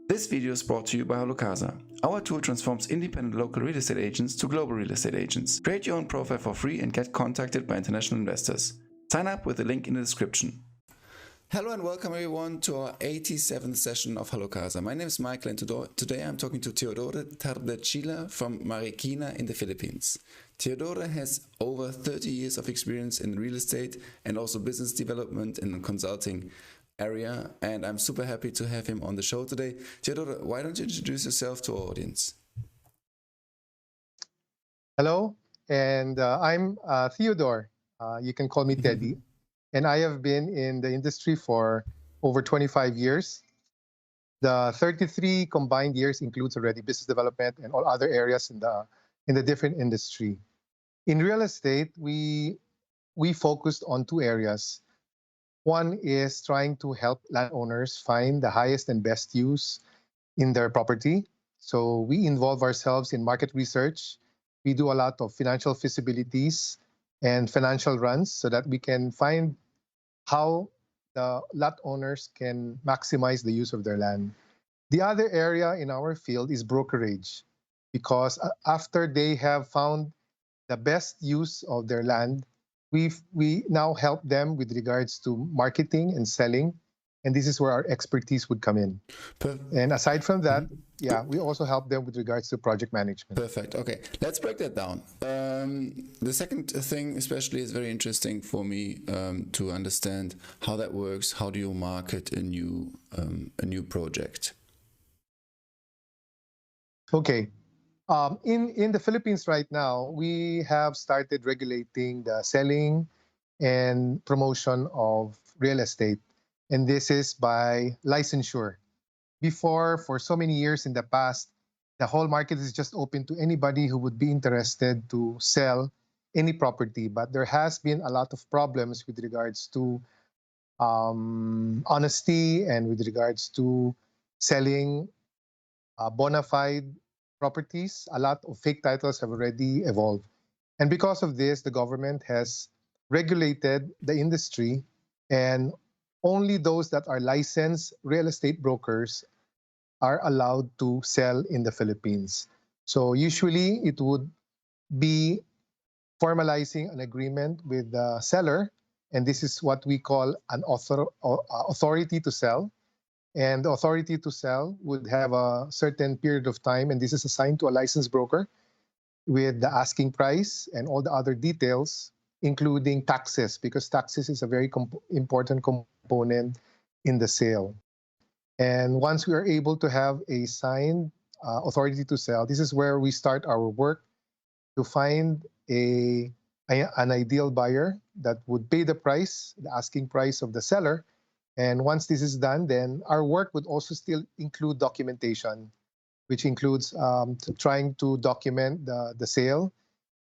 This video is brought to you by Holocasa. Our tool transforms independent local real estate agents to global real estate agents. Create your own profile for free and get contacted by international investors. Sign up with the link in the description. Hello and welcome everyone to our 87th session of Holocasa. My name is Michael and today I'm talking to Theodore Tardecilla from Marikina in the Philippines. Theodore has over 30 years of experience in real estate and also business development and consulting area, and I'm super happy to have him on the show today. Thedore, why don't you introduce yourself to our audience? Hello, and I'm Theodore. You can call me Teddy, and I have been in the industry for over 25 years. The 33 combined years includes already business development and all other areas in the different industry. In real estate, we focused on two areas. One is trying to help landowners find the highest and best use in their property. So we involve ourselves in market research. We do a lot of financial feasibilities and financial runs so that we can find how the lot owners can maximize the use of their land. The other area in our field is brokerage, because after they have found the best use of their land, we now help them with regards to marketing and selling, and this is where our expertise would come in. And aside from that, we also help them with regards to project management. Perfect. Okay, let's break that down. The second thing especially is very interesting for me to understand how that works. How do you market a new project? Okay. In the Philippines right now, we have started regulating the selling and promotion of real estate, and this is by licensure. Before, for so many years in the past, the whole market is just open to anybody who would be interested to sell any property, but there has been a lot of problems with regards to honesty and with regards to selling bona fide properties. A lot of fake titles have already evolved. And because of this, the government has regulated the industry, and only those that are licensed real estate brokers are allowed to sell in the Philippines. So usually it would be formalizing an agreement with the seller, and this is what we call an authority to sell. And the authority to sell would have a certain period of time, and this is assigned to a licensed broker with the asking price and all the other details, including taxes, because taxes is a very important component in the sale. And once we are able to have a signed authority to sell, this is where we start our work to find an ideal buyer that would pay the price, the asking price of the seller. And once this is done, then our work would also still include documentation, which includes trying to document the sale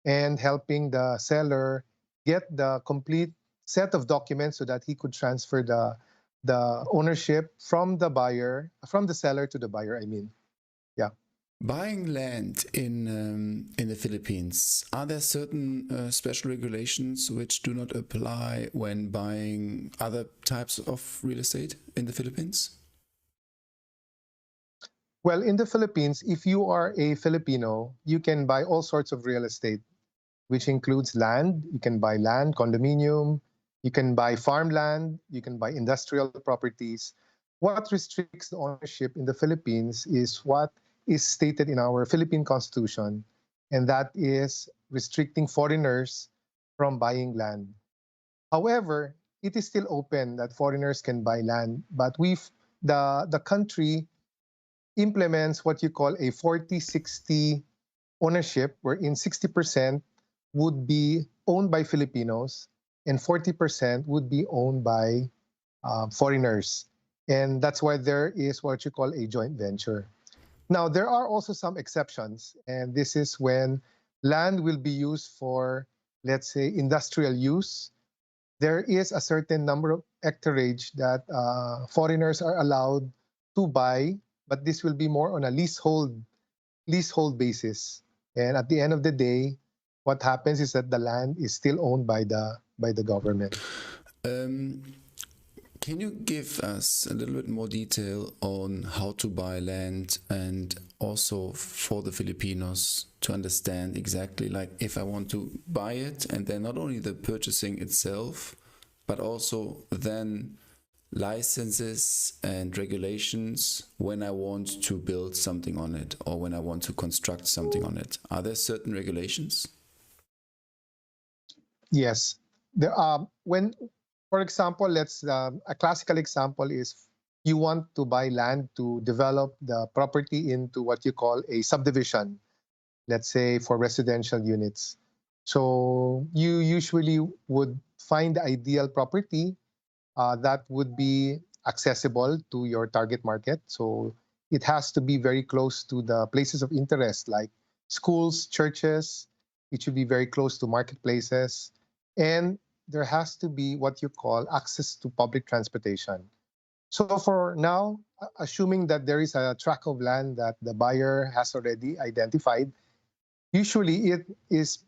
and helping the seller get the complete set of documents so that he could transfer the ownership from the seller to the buyer, I mean. Yeah. Buying land in the Philippines, are there certain special regulations which do not apply when buying other types of real estate in the Philippines? Well, in the Philippines, if you are a Filipino, you can buy all sorts of real estate, which includes land. You can buy land, condominium, you can buy farmland, you can buy industrial properties. What restricts the ownership in the Philippines is what is stated in our Philippine Constitution, and that is restricting foreigners from buying land. However, it is still open that foreigners can buy land, but the country implements what you call a 40-60 ownership, wherein 60% would be owned by Filipinos and 40% would be owned by foreigners. And that's why there is what you call a joint venture. Now, there are also some exceptions, and this is when land will be used for, let's say, industrial use. There is a certain number of hectareage that foreigners are allowed to buy, but this will be more on a leasehold basis. And at the end of the day, what happens is that the land is still owned by the government. Can you give us a little bit more detail on how to buy land, and also for the Filipinos to understand exactly, like, if I want to buy it, and then not only the purchasing itself, but also then licenses and regulations when I want to build something on it or when I want to construct something on it? Are there certain regulations? Yes. There are when, for example, let's a classical example is you want to buy land to develop the property into what you call a subdivision, let's say for residential units. So you usually would find the ideal property that would be accessible to your target market. So it has to be very close to the places of interest like schools, churches. It should be very close to marketplaces. And there has to be what you call access to public transportation. So for now, assuming that there is a tract of land that the buyer has already identified, usually it is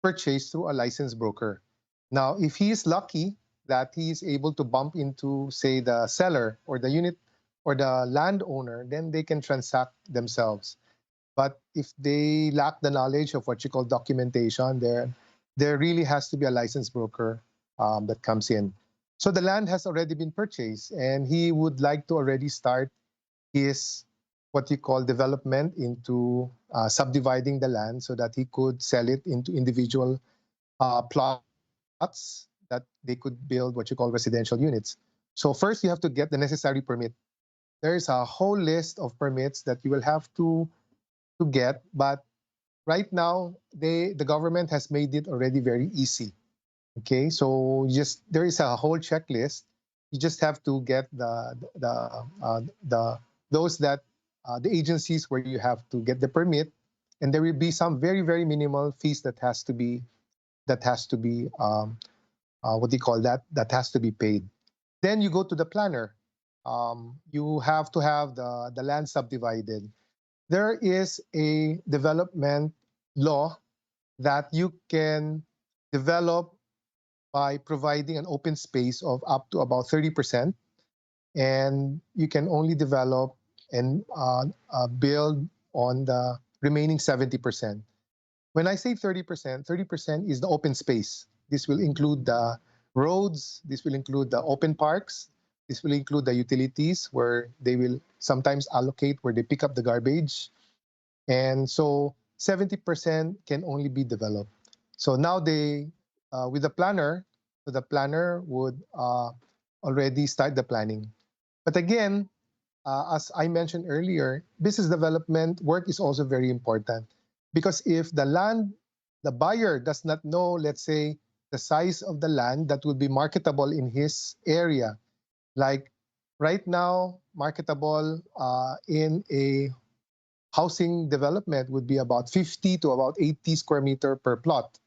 purchased through a licensed broker. Now, if he is lucky that he is able to bump into, say, the seller or the unit or the landowner, then they can transact themselves. But if they lack the knowledge of what you call documentation, there really has to be a licensed broker that comes in. So the land has already been purchased, and he would like to already start his what you call development into subdividing the land so that he could sell it into individual plots that they could build what you call residential units. So first you have to get the necessary permit. There is a whole list of permits that you will have to get, but right now the government has made it already very easy. Okay, so just there is a whole checklist. You just have to get the those that the agencies where you have to get the permit, and there will be some very minimal fees that has to be what do you call that has to be paid. Then you go to the planner. You have to have the land subdivided. There is a development law that you can develop by providing an open space of up to about 30%, and you can only develop and build on the remaining 70%. When I say 30%, 30% is the open space. This will include the roads, this will include the open parks, this will include the utilities where they will sometimes allocate where they pick up the garbage. And so 70% can only be developed. So now with the planner, so the planner would already start the planning. But again, as I mentioned earlier, business development work is also very important because if the buyer does not know, let's say, the size of the land that would be marketable in his area, like right now, marketable in a housing development would be about 50 to about 80 square meter per plot.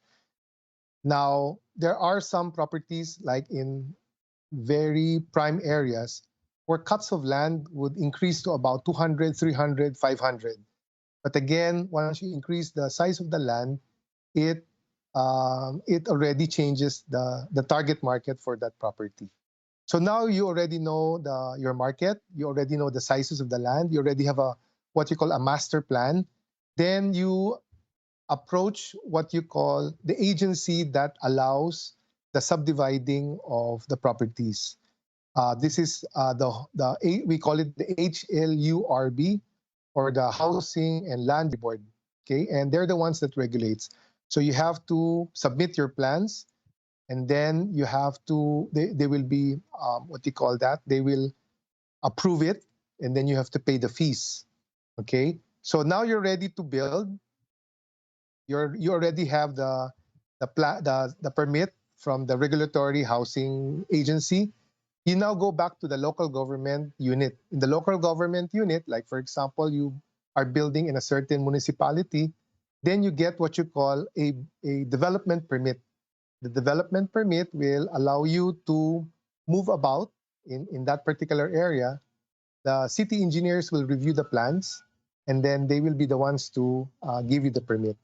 Now, there are some properties like in very prime areas where cuts of land would increase to about 200, 300, 500. But again, once you increase the size of the land, it already changes the target market for that property. So now you already know your market, you already know the sizes of the land, you already have what you call a master plan. Then you approach what you call the agency that allows the subdividing of the properties. This is we call it the HLURB, or the Housing and Land Board. Okay, and they're the ones that regulates. So you have to submit your plans, and then you have to they will be what do you call that? They will approve it, and then you have to pay the fees. Okay, so now you're ready to build. You already have the permit from the regulatory housing agency. You now go back to the local government unit. In the local government unit, like for example, you are building in a certain municipality, then you get what you call a development permit. The development permit will allow you to move about in that particular area. The city engineers will review the plans, and then they will be the ones to give you the permit.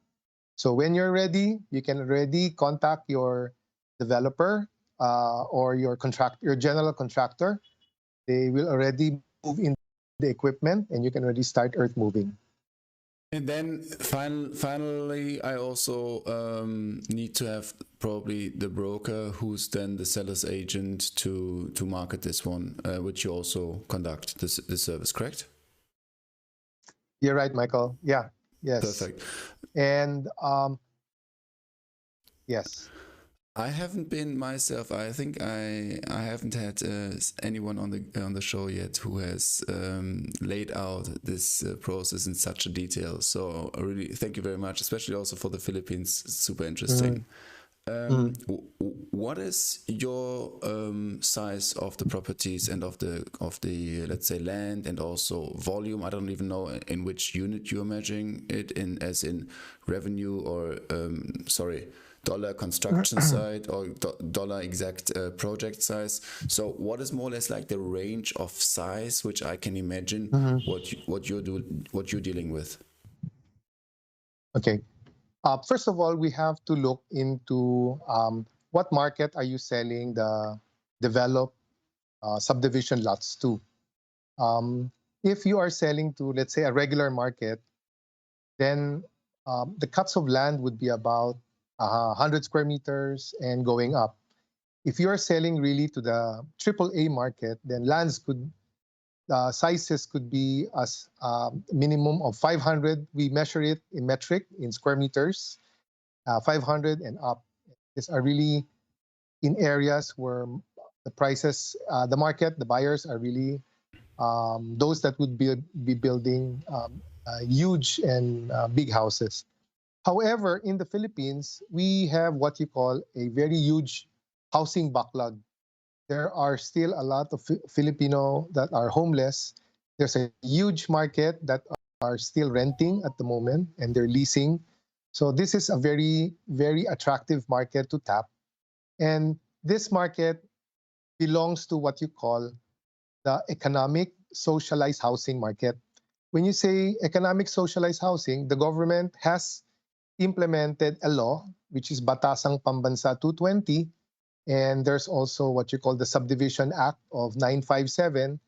So when you're ready, you can already contact your developer or your general contractor, they will already move in the equipment, and you can already start earth moving. And then finally, I also need to have probably the broker who's then the seller's agent to market this one, which you also conduct this service, correct? You're right, Michael. Yeah. Yes. Perfect. And yes. I haven't been myself. I think I haven't had anyone on the show yet who has laid out this process in such a detail. So I really thank you very much, especially also for the Philippines. It's super interesting. What is your size of the properties and of the let's say land and also volume? I don't even know in which unit you're measuring it in, as in revenue or dollar construction side or dollar exact project size. So what is more or less like the range of size which I can imagine what you're dealing with? Okay. First of all, we have to look into what market are you selling the developed subdivision lots to. If you are selling to, let's say, a regular market, then the cuts of land would be about 100 square meters and going up. If you are selling really to the AAA market, then sizes could be as minimum of 500. We measure it in metric, in square meters, 500 and up. These are really in areas where the prices, the market, the buyers are really those that would be building huge and big houses. However, in the Philippines, we have what you call a very huge housing backlog. There are still a lot of Filipino that are homeless. There's a huge market that are still renting at the moment and they're leasing. So this is a very, very attractive market to tap. And this market belongs to what you call the economic socialized housing market. When you say economic socialized housing, the government has implemented a law, which is Batasang Pambansa 220, and there's also what you call the Subdivision Act of 957.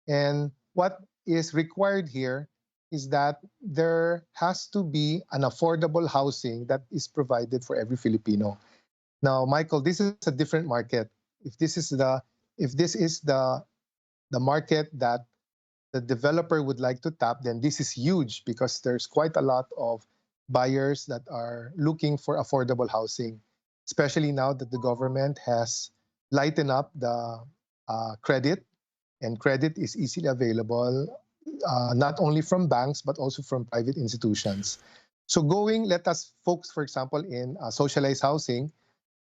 And what is required here is that there has to be an affordable housing that is provided for every Filipino. Now, Michael, this is a different market. If this is the market that the developer would like to tap, then this is huge because there's quite a lot of buyers that are looking for affordable housing, especially now that the government has lightened up the credit, and credit is easily available, not only from banks, but also from private institutions. So let us focus, for example, in socialized housing.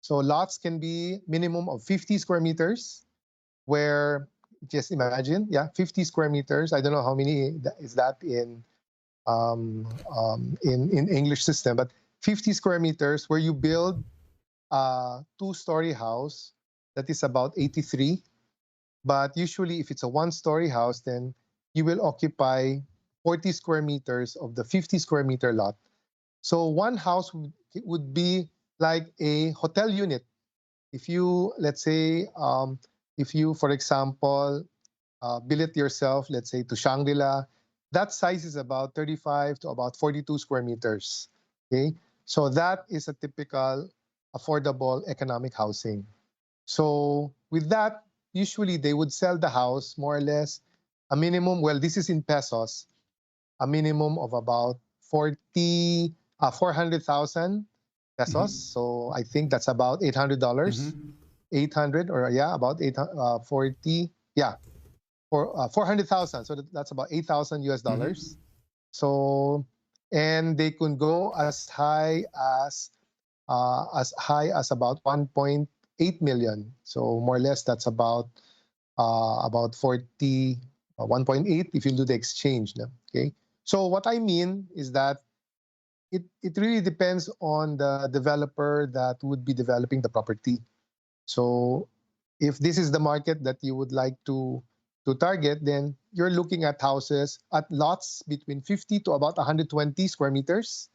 So lots can be minimum of 50 square meters, where just imagine, 50 square meters. I don't know how many is that in English system, but 50 square meters where you build a two-story house that is about 83. But usually if it's a one-story house, then you will occupy 40 square meters of the 50 square meter lot. So one house would be like a hotel unit. If you, let's say, if you, for example, bill it yourself, let's say to Shangri-La, that size is about 35 to about 42 square meters. Okay, so that is a typical affordable economic housing. So with that, usually they would sell the house more or less a minimum, well, this is in pesos, a minimum of about 400,000 pesos. So I think that's about $800. 800, or about 40, for 400,000. So that's about 8,000 US dollars. So, and they can go as high as about 1.8 million. So more or less, that's about 40, 1.8 if you do the exchange. Okay. So what I mean is that it really depends on the developer that would be developing the property. So if this is the market that you would like to target, then you're looking at houses at lots between 50 to about 120 square meters.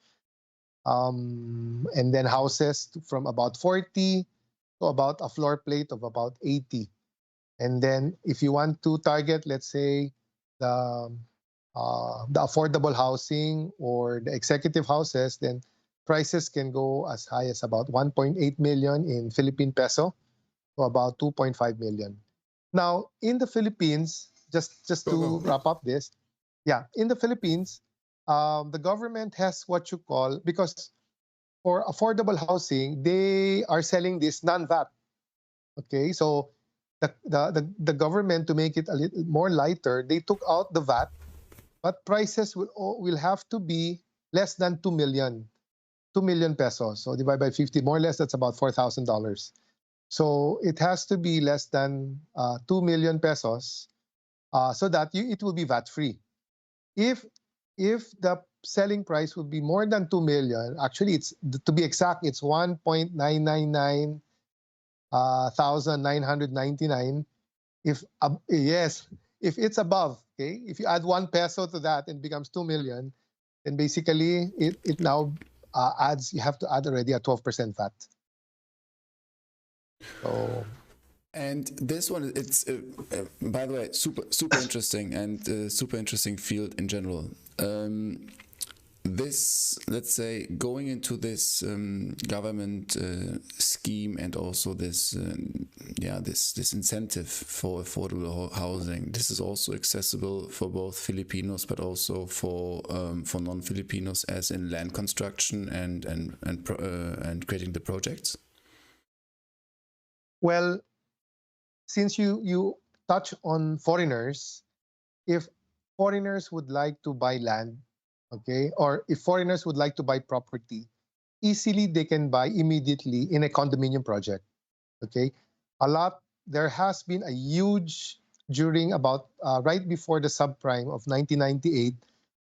And then houses from about 40 to about a floor plate of about 80. And then if you want to target, let's say, the the affordable housing or the executive houses, then prices can go as high as about 1.8 million in Philippine peso to about 2.5 million. Now, in the Philippines, just Go, to go. wrap up this, yeah, in the Philippines, the government has what you call, because for affordable housing, they are selling this non-VAT. Okay, so the government, to make it a little more lighter, they took out the VAT, but prices will have to be less than 2 million pesos. So divide by 50, more or less, that's about $4,000. So it has to be less than 2 million pesos, so that it will be VAT free. If the selling price would be more than 2 million, actually, it's, to be exact, it's 1.999 1,999. If yes, if it's above, okay, if you add 1 peso to that and it becomes 2 million, then basically it now adds, you have to add already a 12% VAT. So, And this one, it's by the way, super interesting, and super interesting field in general. This, let's say, going into this government scheme, and also this this incentive for affordable housing. This is also accessible for both Filipinos, but also for non-Filipinos, as in land construction and creating the projects. well, since you touch on foreigners, if foreigners would like to buy land, okay, or if foreigners would like to buy property, easily they can buy immediately in a condominium project. Okay, there has been a huge, during about right before the subprime of 1998,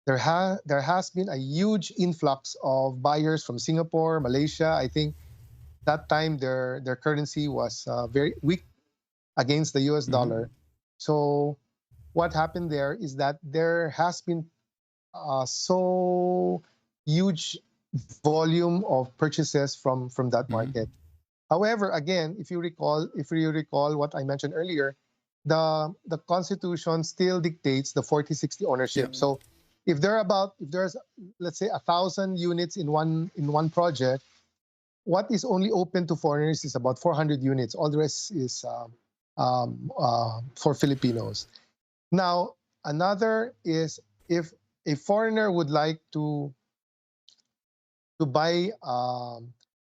there has been a huge influx of buyers from Singapore, Malaysia. I think that time their currency was very weak against the US dollar. So what happened there is that there has been so huge volume of purchases from that market. However, again, if you recall what I mentioned earlier, the Constitution still dictates the 40-60 ownership. Yeah. So if there's, let's say, 1,000 units in one project, what is only open to foreigners is about 400 units. All the rest is for Filipinos. Now, another is, if a foreigner would like to buy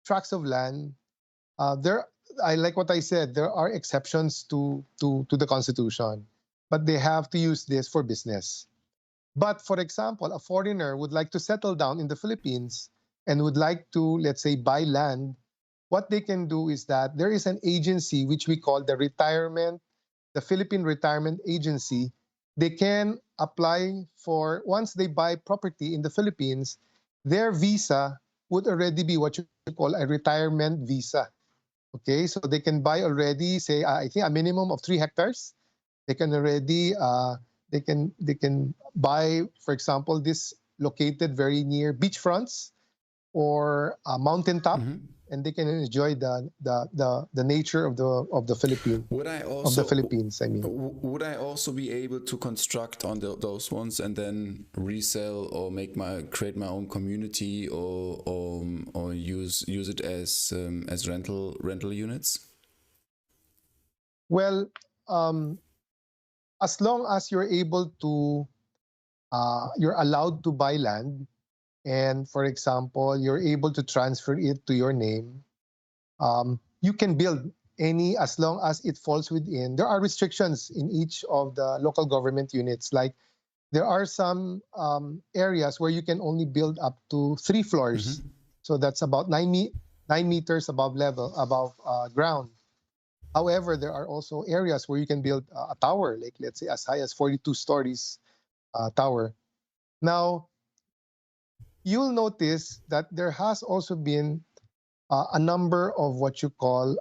tracts of land, there, I like what I said, there are exceptions to the Constitution, but they have to use this for business. But for example, a foreigner would like to settle down in the Philippines and would like to, let's say, buy land. What they can do is that there is an agency which we call the Philippine Retirement Agency. They can apply for, once they buy property in the Philippines, their visa would already be what you call a retirement visa. Okay, so they can buy already, say, I think a minimum of 3 hectares. They can already they can buy, for example, this located very near beachfronts or a mountaintop, and they can enjoy the nature of the Philippines. I mean, would I also be able to construct on those ones and then resell, or create my own community, or use it as rental units? well, as long as you're able to, you're allowed to buy land, and for example, you're able to transfer it to your name, you can build any, as long as it falls within. There are restrictions in each of the local government units. Like, there are some areas where you can only build up to 3 floors. So that's about 9 meters above ground. However, there are also areas where you can build a tower, like, let's say, as high as 42 stories tower. Now, you'll notice that there has also been a number of what you call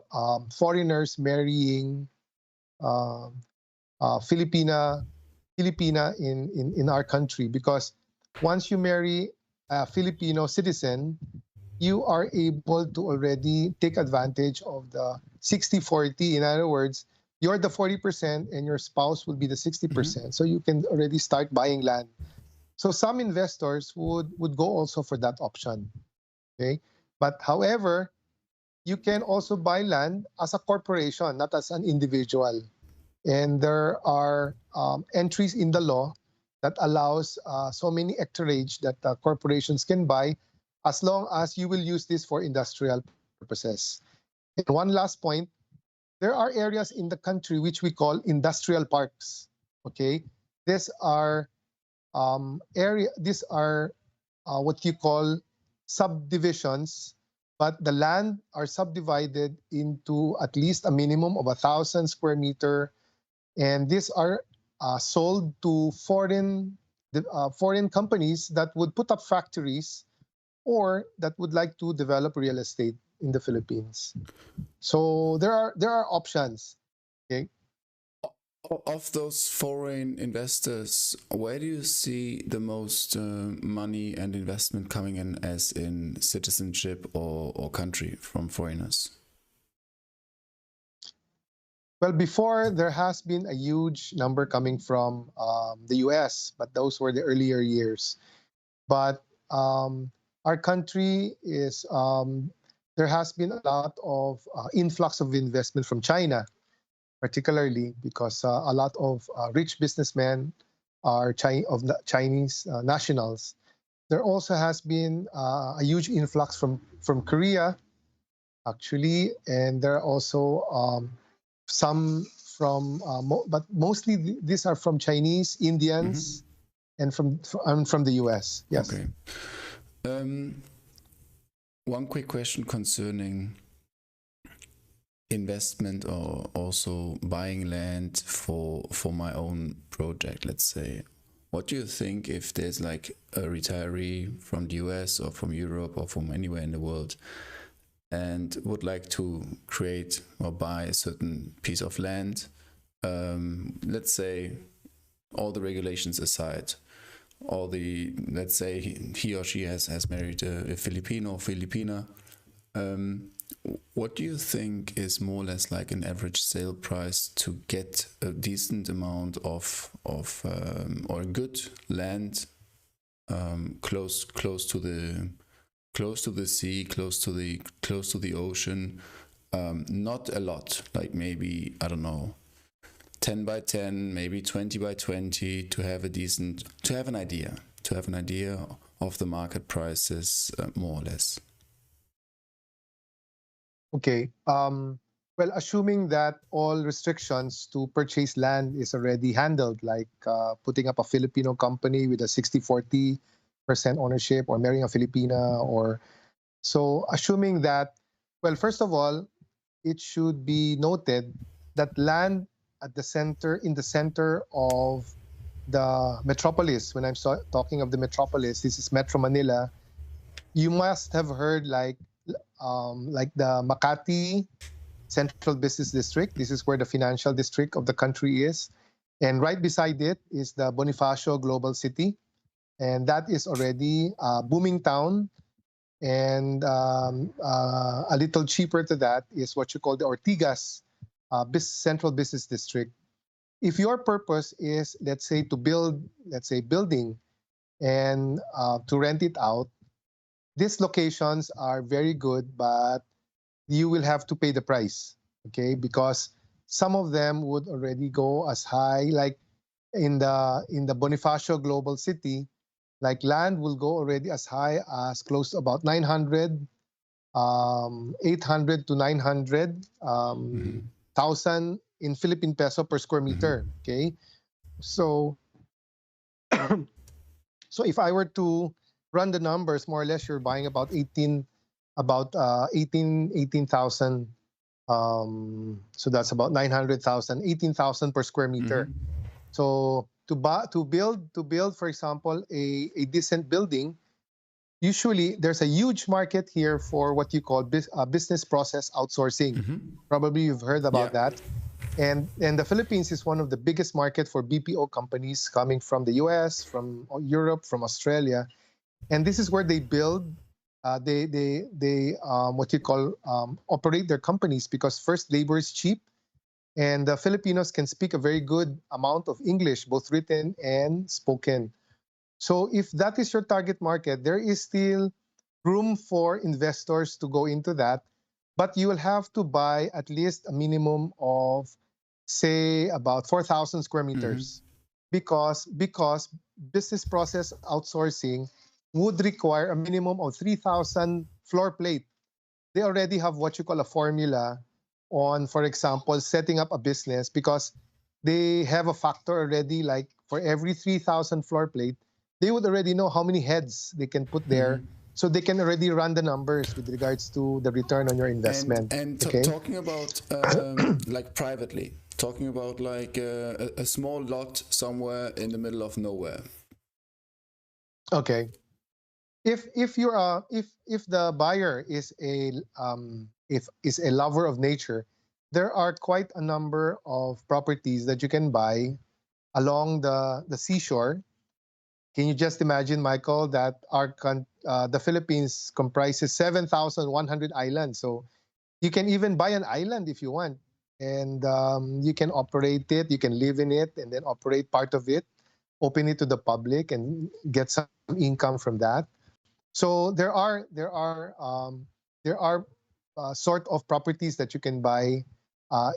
foreigners marrying uh, Filipina in our country, because once you marry a Filipino citizen, you are able to already take advantage of the 60-40. In other words, you're the 40% and your spouse will be the 60%. So you can already start buying land. So some investors would go also for that option. Okay. But however, you can also buy land as a corporation, not as an individual. And there are entries in the law that allows so many hectareage that corporations can buy as long as you will use this for industrial purposes. And one last point, there are areas in the country which we call industrial parks. Okay, these are what you call subdivisions, but the land are subdivided into at least a minimum of 1,000 square meter, and these are sold to foreign companies that would put up factories or that would like to develop real estate in the Philippines. So there are options. Okay. Of those foreign investors, where do you see the most money and investment coming in, as in citizenship or country from foreigners? Well, before there has been a huge number coming from the US, but those were the earlier years. But our country is there has been a lot of influx of investment from China, particularly because a lot of rich businessmen are Chinese nationals. There also has been a huge influx from Korea, actually, and there are also some from, but mostly these are from Chinese, Indians, and from the US. Yes. Okay. One quick question concerning investment or also buying land for my own project, let's say. What do you think if there's like a retiree from the US or from Europe or from anywhere in the world and would like to create or buy a certain piece of land? Let's say, all the regulations aside, let's say he or she has married a Filipino or Filipina. What do you think is more or less like an average sale price to get a decent amount of or good land close to the sea, close to the ocean? Not a lot, like maybe, I don't know, 10 by 10, maybe 20 by 20, to have an idea of the market prices, more or less. Okay. Well, assuming that all restrictions to purchase land is already handled, like putting up a Filipino company with a 60-40% ownership, or marrying a Filipina, or so assuming that, well, first of all, it should be noted that land in the center of the metropolis, when I'm talking of the metropolis, this is Metro Manila, you must have heard like the Makati Central Business District. This is where the financial district of the country is. And right beside it is the Bonifacio Global City. And that is already a booming town. And a little cheaper to that is what you call the Ortigas Central Business District. If your purpose is, let's say, to build, building and to rent it out, these locations are very good, but you will have to pay the price, okay? Because some of them would already go as high, like in the Bonifacio Global City, like land will go already as high as close to about 800 to 900 thousand in Philippine peso per square meter, okay? So, so if I were to run the numbers, more or less, you're buying about 18,000. So that's about 900,000, 18,000 per square meter. So to build, for example, a decent building, usually there's a huge market here for what you call business process outsourcing. Probably you've heard about that. And the Philippines is one of the biggest market for BPO companies coming from the US, from Europe, from Australia. And this is where they build what you call operate their companies, because first, labor is cheap, and the Filipinos can speak a very good amount of English, both written and spoken. So if that is your target market, there is still room for investors to go into that, but you will have to buy at least a minimum of, say, about 4,000 square meters, because business process outsourcing would require a minimum of 3,000 floor plate. They already have what you call a formula on, for example, setting up a business, because they have a factor already, like for every 3,000 floor plate, they would already know how many heads they can put there. So they can already run the numbers with regards to the return on your investment. And Okay. talking about like privately, talking about like a small lot somewhere in the middle of nowhere. Okay. If you're if the buyer is a if is a lover of nature, there are quite a number of properties that you can buy along the seashore. Can you just imagine, Michael, that the Philippines comprises 7,100 islands. So you can even buy an island if you want, and you can operate it, you can live in it, and then operate part of it, open it to the public, and get some income from that. So there are sort of properties that you can buy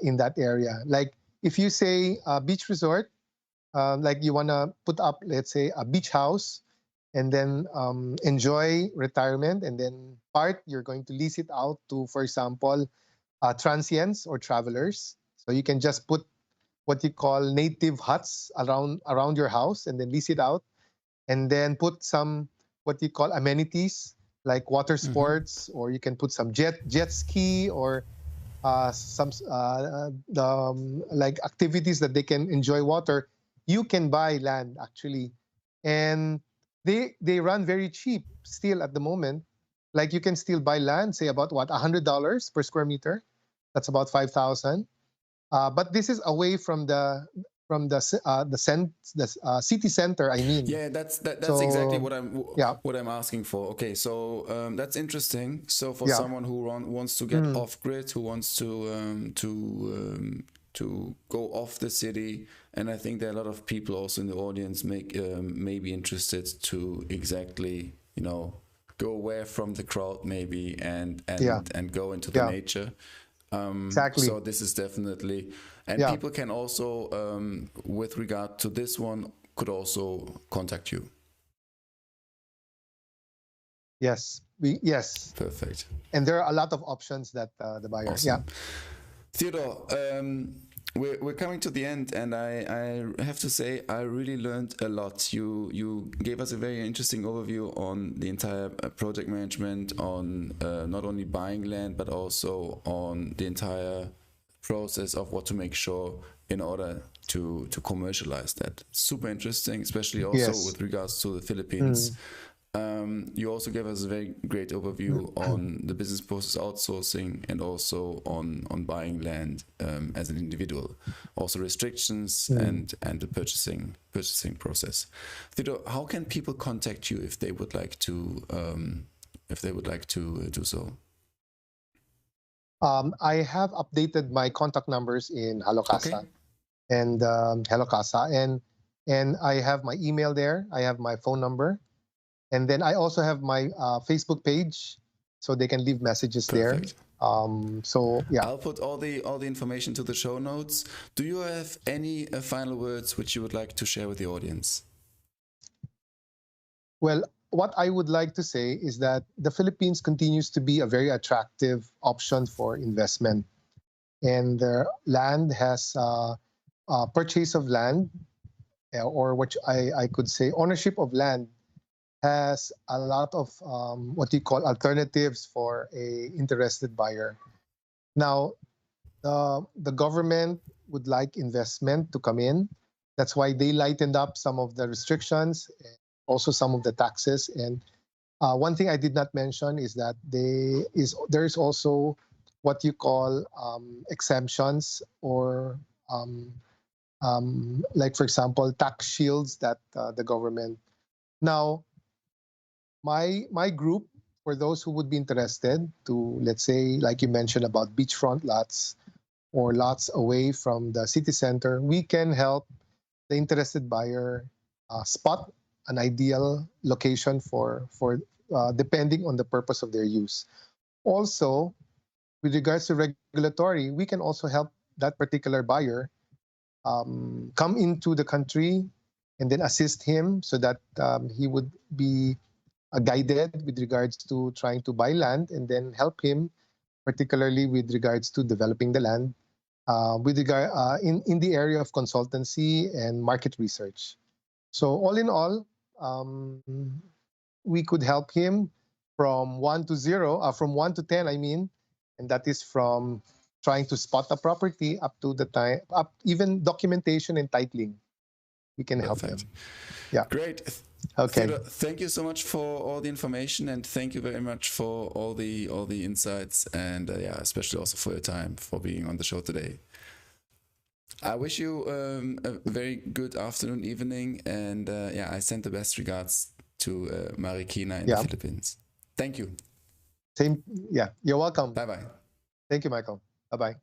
in that area. Like if you say a beach resort, like you want to put up, let's say, a beach house, and then enjoy retirement, and then part you're going to lease it out to, for example, transients or travelers. So you can just put what you call native huts around your house, and then lease it out, and then put some what you call amenities like water sports, or you can put some jet ski, or some like activities that they can enjoy water. You can buy land actually, and they run very cheap still at the moment. Like you can still buy land, say about what, $100 per square meter. That's about 5,000. But this is away from the city center. I mean, Yeah, that's so exactly yeah, what I'm asking for. Okay, so that's interesting. So for yeah. someone who wants to get off grid, who wants to go off the city, and I think there are a lot of people also in the audience may be interested to exactly go away from the crowd maybe and Yeah. go into the Yeah. nature. Exactly. So this is definitely, and Yeah. people can also, with regard to this one, could also contact you. Yes. Yes. Perfect. And there are a lot of options that the buyer. Awesome. Yeah. Theodore, we're coming to the end, and I have to say I really learned a lot. You gave us a very interesting overview on the entire project management, on not only buying land but also on the entire process of what to make sure in order to commercialize that. Super interesting, especially also Yes. with regards to the Philippines. You also gave us a very great overview on the business process outsourcing and also on buying land as an individual, also restrictions and the purchasing process. Theodore, how can people contact you if they would like to do so? I have updated my contact numbers in Hello Casa. Okay. And Hello Casa, and I have my email there. I have my phone number. And then I also have my Facebook page, so they can leave messages Perfect. there. So yeah, I'll put all the information to the show notes. Do you have any final words which you would like to share with the audience? well, what I would like to say is that the Philippines continues to be a very attractive option for investment, and the land has purchase of land, or what I could say ownership of land, has a lot of what you call alternatives for a interested buyer. Now, the government would like investment to come in. That's why they lightened up some of the restrictions, and also some of the taxes. And one thing I did not mention is that there is also what you call exemptions, or like, for example, tax shields that the government. Now, my group for those who would be interested to, let's say, like you mentioned about beachfront lots or lots away from the city center, we can help the interested buyer spot an ideal location for depending on the purpose of their use. Also, with regards to regulatory, we can also help that particular buyer come into the country and then assist him so that he would be guided with regards to trying to buy land, and then help him particularly with regards to developing the land with regard in the area of consultancy and market research. So all in all, we could help him from 1 to 0, from 1 to 10, I mean, and that is from trying to spot a property up to the time, up even documentation and titling. We can help them. Yeah. Great. Okay. Theodore, thank you so much for all the information, and thank you very much for all the insights, and yeah, especially also for your time for being on the show today. I wish you a very good afternoon, evening, and yeah, I send the best regards to Marikina in the Philippines. Thank you. Same. Yeah. You're welcome. Bye bye. Thank you, Michael. Bye bye.